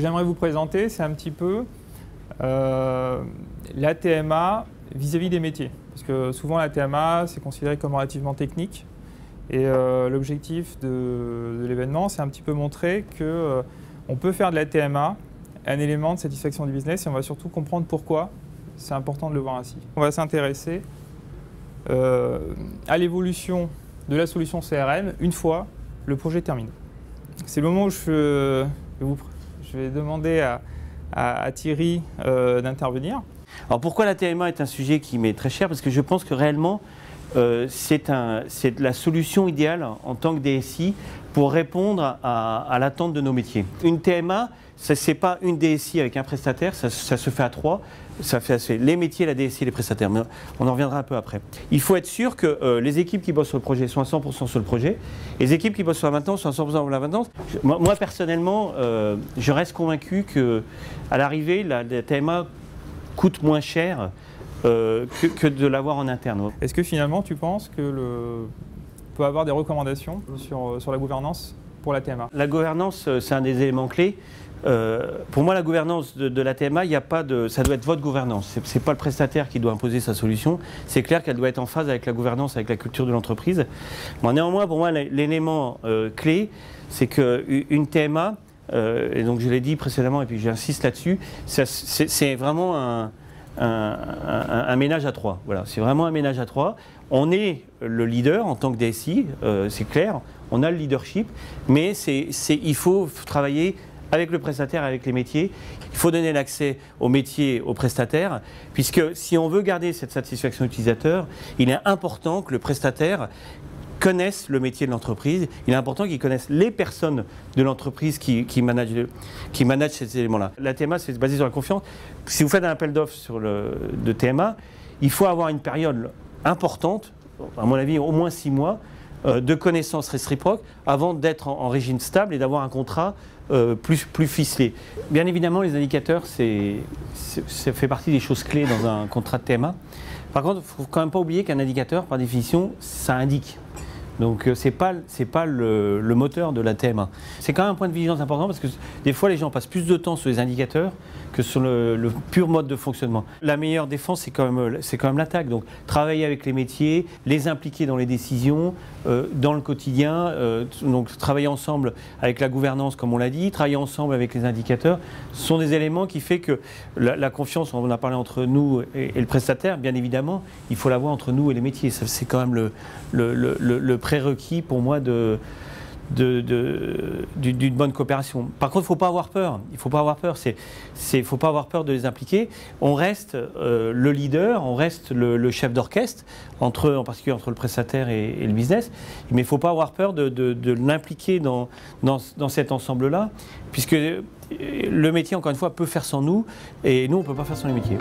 que j'aimerais vous présenter, c'est un petit peu la TMA vis-à-vis des métiers. Parce que souvent la TMA, c'est considéré comme relativement technique. Et l'objectif de l'événement, c'est un petit peu montrer qu'on peut faire de la TMA un élément de satisfaction du business, et on va surtout comprendre pourquoi c'est important de le voir ainsi. On va s'intéresser à l'évolution de la solution CRM une fois le projet terminé. C'est le moment où je vais demander à Thierry d'intervenir. Alors pourquoi la TMA est un sujet qui m'est très cher? Parce que je pense que réellement, c'est la solution idéale en tant que DSI pour répondre à l'attente de nos métiers. Une TMA, ce n'est pas une DSI avec un prestataire, ça se fait à trois. Ça fait les métiers, la DSI et les prestataires. Mais on en reviendra un peu après. Il faut être sûr que les équipes qui bossent sur le projet sont à 100% sur le projet. Et les équipes qui bossent sur la maintenance sont à 100% sur la maintenance. Moi personnellement, je reste convaincu qu'à l'arrivée, la TMA coûte moins cher que de l'avoir en interne. Est-ce que finalement tu penses que peut avoir des recommandations sur la gouvernance pour la TMA? La gouvernance, c'est un des éléments clés. Pour moi, la gouvernance de la TMA, ça doit être votre gouvernance. Ce n'est pas le prestataire qui doit imposer sa solution. C'est clair qu'elle doit être en phase avec la gouvernance, avec la culture de l'entreprise. Bon, néanmoins, pour moi, l'élément clé, c'est qu'une TMA, et donc je l'ai dit précédemment et puis j'insiste là-dessus, c'est vraiment un ménage à trois. Voilà, c'est vraiment un ménage à trois. On est le leader en tant que DSI, c'est clair, on a le leadership, mais il faut travailler avec le prestataire, avec les métiers. Il faut donner l'accès aux métiers, aux prestataires, puisque si on veut garder cette satisfaction utilisateur, il est important que le prestataire connaisse le métier de l'entreprise. Il est important qu'il connaisse les personnes de l'entreprise qui managent ces éléments-là. La TMA, c'est basé sur la confiance. Si vous faites un appel d'offres de TMA, il faut avoir une période importante, à mon avis au moins 6 mois, de connaissances réciproques avant d'être en régime stable et d'avoir un contrat plus ficelé. Bien évidemment, les indicateurs, ça fait partie des choses clés dans un contrat de TMA. Par contre, il ne faut quand même pas oublier qu'un indicateur, par définition, ça indique. Donc ce n'est pas le moteur de la TMA. C'est quand même un point de vigilance important parce que des fois les gens passent plus de temps sur les indicateurs que sur le pur mode de fonctionnement. La meilleure défense, c'est quand même l'attaque. Donc travailler avec les métiers, les impliquer dans les décisions, dans le quotidien, donc travailler ensemble avec la gouvernance comme on l'a dit, travailler ensemble avec les indicateurs, ce sont des éléments qui font que la confiance, on en a parlé entre nous et le prestataire, bien évidemment, il faut l'avoir entre nous et les métiers. C'est quand même le prérequis pour moi d'une bonne coopération. Par contre, il ne faut pas avoir peur. Il ne faut pas avoir peur. Faut pas avoir peur de les impliquer. On reste le leader, on reste le chef d'orchestre, en particulier entre le prestataire et le business. Mais il ne faut pas avoir peur de l'impliquer dans cet ensemble-là, puisque le métier, encore une fois, peut faire sans nous, et nous, on ne peut pas faire sans les métiers.